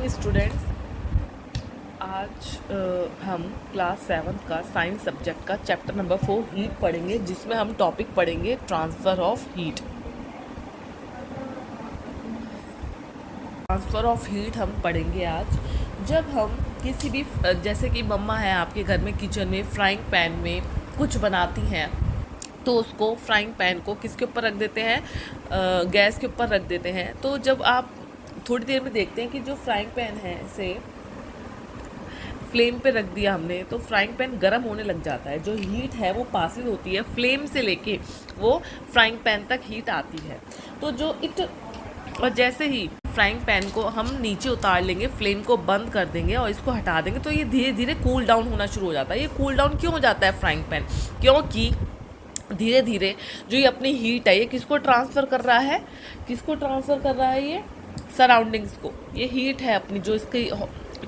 Morning students. आज हम class 7 का साइंस सब्जेक्ट का चैप्टर नंबर 4 हीट पढ़ेंगे, जिसमें हम टॉपिक पढ़ेंगे transfer of heat. Transfer of heat हम पढ़ेंगे आज। जब हम किसी भी जैसे कि मम्मा है आपके घर में किचन में फ्राइंग पैन में कुछ बनाती हैं, तो उसको फ्राइंग पैन को किसके ऊपर रख देते हैं, गैस के ऊपर रख देते हैं। तो जब आप थोड़ी देर में देखते हैं कि जो फ्राइंग पैन है इसे फ्लेम पे रख दिया हमने, तो फ्राइंग पैन गर्म होने लग जाता है। जो हीट है वो पासिस होती है फ्लेम से लेके वो फ्राइंग पैन तक हीट आती है। तो जो और जैसे ही फ्राइंग पैन को हम नीचे उतार लेंगे, फ्लेम को बंद कर देंगे और इसको हटा देंगे, तो ये धीरे धीरे कूल डाउन होना शुरू हो जाता है। ये कूल डाउन क्यों हो जाता है फ्राइंग पैन? क्योंकि धीरे धीरे जो ये अपनी हीट है ये किसको ट्रांसफ़र कर रहा है, किसको ट्रांसफ़र कर रहा है? ये सराउंडिंग्स को। ये हीट है अपनी, जो इसकी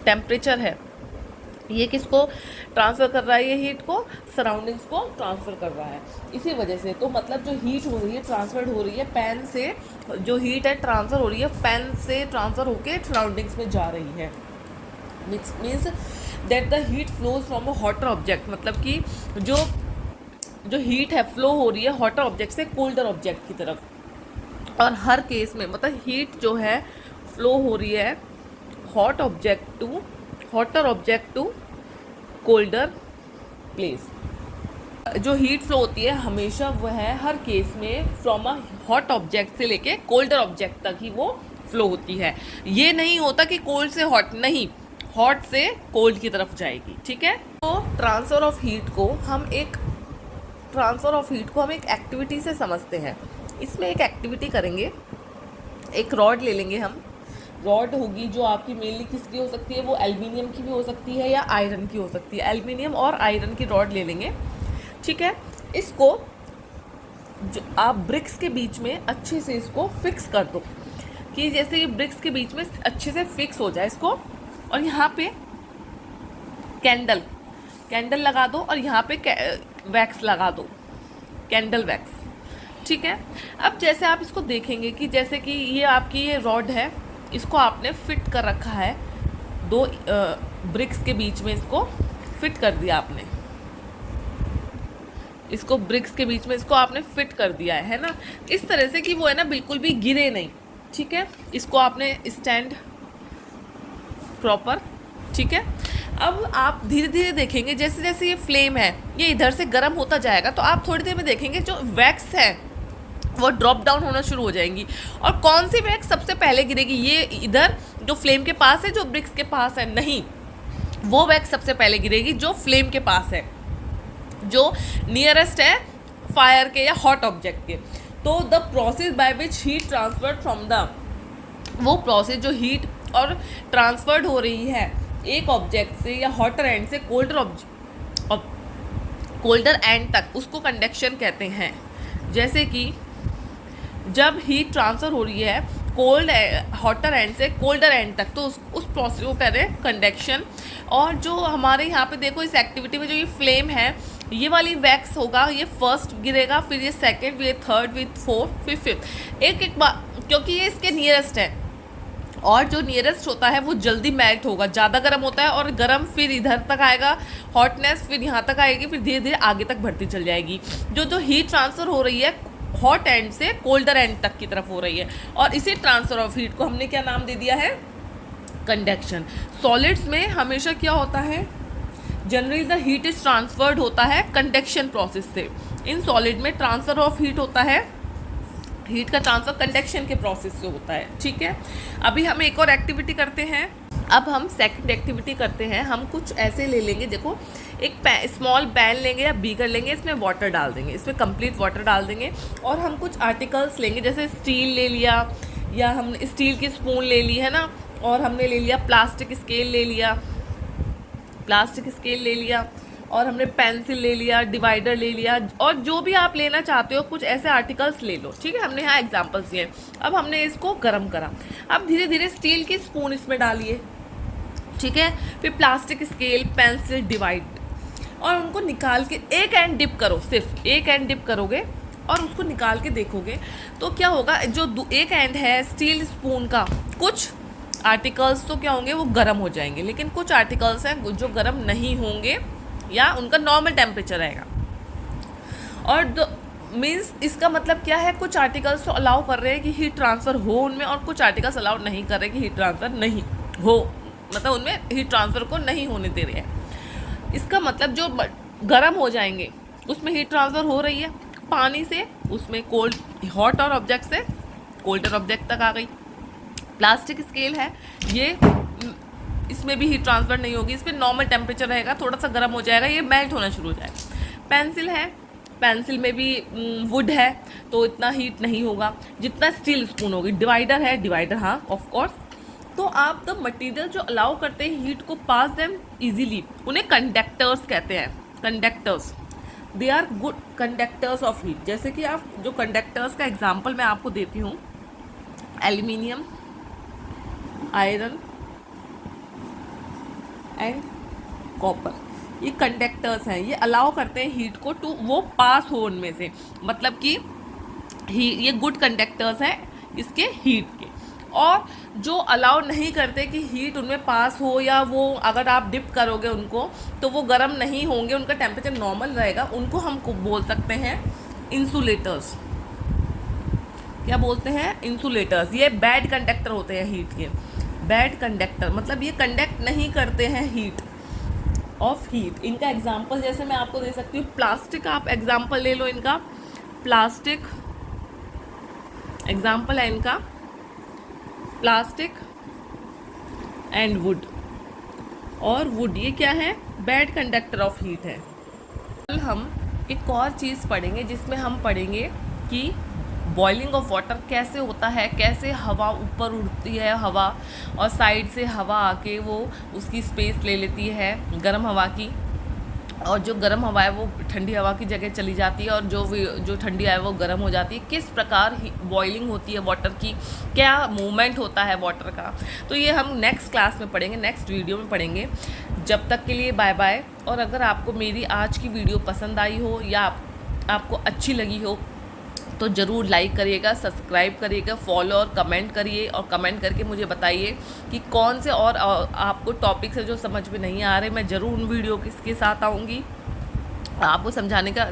टेम्परेचर है, ये किसको ट्रांसफ़र कर रहा है? ये हीट को सराउंडिंग्स को ट्रांसफ़र कर रहा है। इसी वजह से तो मतलब जो हीट हो रही है ट्रांसफ़र हो रही है पैन से, जो हीट है ट्रांसफ़र हो रही है पैन से ट्रांसफ़र होकर सराउंडिंग्स में जा रही है। Means that the heat flows from a hotter object, मतलब कि जो हीट है फ्लो हो रही है हॉटर ऑब्जेक्ट से कोल्डर ऑब्जेक्ट की तरफ। और हर केस में मतलब हीट जो है फ्लो हो रही है hotter object to colder place. जो हीट फ्लो होती है हमेशा वह है हर केस में फ्रॉम अ हॉट ऑब्जेक्ट से लेके कोल्डर ऑब्जेक्ट तक ही वो फ्लो होती है। ये नहीं होता कि कोल्ड से हॉट, नहीं, हॉट से कोल्ड की तरफ जाएगी। ठीक है। तो ट्रांसफ़र ऑफ हीट को हम एक एक्टिविटी से समझते हैं। इसमें एक एक्टिविटी करेंगे, एक रॉड ले लेंगे हम। रॉड होगी जो आपकी मेनली किसकी हो सकती है, वो एल्युमिनियम की भी हो सकती है या आयरन की हो सकती है। एल्युमिनियम और आयरन की रॉड ले लेंगे। ठीक है। इसको जो आप ब्रिक्स के बीच में अच्छे से इसको फिक्स कर दो, कि जैसे ये ब्रिक्स के बीच में अच्छे से फिक्स हो जाए इसको। और यहाँ पे कैंडल लगा दो और यहाँ पे वैक्स लगा दो, कैंडल वैक्स। ठीक है। अब जैसे आप इसको देखेंगे कि जैसे कि ये आपकी ये रॉड है, इसको आपने फिट कर रखा है दो ब्रिक्स के बीच में, इसको फिट कर दिया आपने, इसको ब्रिक्स के बीच में इसको आपने फिट कर दिया है ना, इस तरह से कि वो है ना बिल्कुल भी गिरे नहीं। ठीक है। इसको आपने स्टैंड प्रॉपर। ठीक है। अब आप धीरे धीरे देखेंगे जैसे जैसे ये फ्लेम है ये इधर से गर्म होता जाएगा, तो आप थोड़ी देर में देखेंगे जो वैक्स है वो ड्रॉप डाउन होना शुरू हो जाएंगी। और कौन सी वैक्स सबसे पहले गिरेगी? ये इधर जो फ्लेम के पास है, जो ब्रिक्स के पास है, नहीं, वो वैक्स सबसे पहले गिरेगी जो फ्लेम के पास है, जो नियरेस्ट है फायर के या हॉट ऑब्जेक्ट के। तो the process by which heat transferred from the, वो प्रोसेस जो हीट और ट्रांसफर्ड हो रही है एक ऑब्जेक्ट से या हॉटर एंड से कोल्डर एंड तक, उसको कंडक्शन कहते हैं। जैसे कि जब हीट ट्रांसफ़र हो रही है हॉटर एंड से कोल्डर एंड तक, तो उस प्रोसेस को कहते हैं कंडक्शन। और जो हमारे यहाँ पे देखो इस एक्टिविटी में जो ये फ्लेम है, ये वाली वैक्स होगा, ये फर्स्ट गिरेगा, फिर ये सेकंड, फिर ये थर्ड, फिर फोर्थ, फिर फिफ्थ, एक बार, क्योंकि ये इसके नियरेस्ट है। और जो नियरेस्ट होता है वो जल्दी मेल्ट होगा, ज़्यादा गर्म होता है, और गर्म फिर इधर तक आएगा हॉटनेस, फिर यहाँ तक आएगी, फिर धीरे धीरे आगे तक बढ़ती चल जाएगी। जो हीट ट्रांसफ़र हो रही है हॉट एंड से कोल्डर एंड तक की तरफ हो रही है, और इसी ट्रांसफ़र ऑफ हीट को हमने क्या नाम दे दिया है? कंडक्शन। सॉलिड्स में हमेशा क्या होता है? Generally the heat is transferred होता है कंडक्शन प्रोसेस से। इन सॉलिड में ट्रांसफ़र ऑफ हीट होता है, हीट का ट्रांसफर कंडक्शन के प्रोसेस से होता है। ठीक है। अभी हम एक और एक्टिविटी करते हैं। अब हम सेकंड एक्टिविटी करते हैं। हम कुछ ऐसे ले लेंगे, देखो एक स्मॉल पैन लेंगे या बीकर लेंगे, इसमें वाटर डाल देंगे, इसमें कंप्लीट वाटर डाल देंगे, और हम कुछ आर्टिकल्स लेंगे, जैसे स्टील ले लिया, या हम स्टील की स्पून ले ली है ना, और हमने ले लिया प्लास्टिक स्केल ले लिया, और हमने पेंसिल ले लिया, डिवाइडर ले लिया, और जो भी आप लेना चाहते हो कुछ ऐसे आर्टिकल्स ले लो। ठीक है। हमने यहाँ एग्जांपल्स दिए। अब हमने इसको गर्म करा, अब धीरे धीरे स्टील की स्पून इसमें डालिए। ठीक है। फिर प्लास्टिक स्केल, पेंसिल, डिवाइड, और उनको निकाल के एक एंड डिप करो, सिर्फ एक एंड डिप करोगे और उसको निकाल के देखोगे तो क्या होगा? जो एक एंड है स्टील स्पून का, कुछ आर्टिकल्स तो क्या होंगे, वो गर्म हो जाएंगे, लेकिन कुछ आर्टिकल्स हैं जो गर्म नहीं होंगे या उनका नॉर्मल टेम्परेचर रहेगा। और मीन्स इसका मतलब क्या है, कुछ आर्टिकल्स तो अलाउ कर रहे हैं कि हीट ट्रांसफ़र हो उनमें, और कुछ आर्टिकल्स अलाउ नहीं कर रहे कि हीट ट्रांसफ़र नहीं हो, मतलब उनमें हीट ट्रांसफ़र को नहीं होने दे रहे हैं। इसका मतलब जो गर्म हो जाएंगे उसमें हीट ट्रांसफ़र हो रही है पानी से, उसमें कोल्ड हॉट और ऑब्जेक्ट से कोल्डर ऑब्जेक्ट तक आ गई। प्लास्टिक स्केल है, ये इसमें भी हीट ट्रांसफ़र नहीं होगी, इस पर नॉर्मल टेम्परेचर रहेगा, थोड़ा सा गर्म हो जाएगा, ये मेल्ट होना शुरू हो जाएगा। पेंसिल है, पेंसिल में भी वुड है तो इतना हीट नहीं होगा जितना स्टील स्पून होगी। डिवाइडर है, डिवाइडर हाँ ऑफ कोर्स। तो आप द मटेरियल जो अलाउ करते हैं हीट को पास देम इजीली, उन्हें कंडक्टर्स कहते हैं। Conductors, they are good conductors of heat. जैसे कि आप जो कंडक्टर्स का एग्जांपल मैं आपको देती हूँ, एल्यूमिनियम, आयरन एंड कॉपर, ये कंडक्टर्स हैं, ये अलाउ करते हैं हीट को टू वो पास हो उनमें से, मतलब कि ये गुड कंडक्टर्स हैं इसके हीट के। और जो अलाउ नहीं करते कि हीट उनमें पास हो, या वो अगर आप डिप करोगे उनको तो वो गर्म नहीं होंगे, उनका टेम्परेचर नॉर्मल रहेगा, उनको हम बोल सकते हैं इंसुलेटर्स। क्या बोलते हैं? इंसुलेटर्स। ये बैड कंडक्टर होते हैं हीट के। बैड कंडक्टर मतलब ये कंडक्ट नहीं करते हैं हीट ऑफ हीट। इनका एग्जाम्पल जैसे मैं आपको दे सकती हूँ, प्लास्टिक, आप एग्जाम्पल ले लो इनका। प्लास्टिक एग्जाम्पल है इनका, प्लास्टिक एंड वुड। और वुड ये क्या है? बैड कंडक्टर ऑफ हीट है। कल हम एक और चीज़ पढ़ेंगे जिसमें हम पढ़ेंगे कि बॉइलिंग ऑफ वाटर कैसे होता है, कैसे हवा ऊपर उड़ती है हवा, और साइड से हवा आके वो उसकी स्पेस ले लेती है गर्म हवा की, और जो गर्म हवा है वो ठंडी हवा की जगह चली जाती है, और जो ठंडी हवा है वो गर्म हो जाती है। किस प्रकार बॉइलिंग होती है वाटर की, क्या मूवमेंट होता है वाटर का, तो ये हम नेक्स्ट क्लास में पढ़ेंगे, नेक्स्ट वीडियो में पढ़ेंगे। जब तक के लिए बाय बाय। और अगर आपको मेरी आज की वीडियो पसंद आई हो या आपको अच्छी लगी हो तो ज़रूर लाइक करिएगा, सब्सक्राइब करिएगा, फॉलो और कमेंट करिए, और कमेंट करके मुझे बताइए कि कौन से और आपको टॉपिक्स है जो समझ में नहीं आ रहे। मैं ज़रूर उन वीडियो के साथ आऊँगी, आपको समझाने का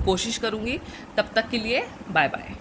कोशिश करूँगी। तब तक के लिए बाय बाय।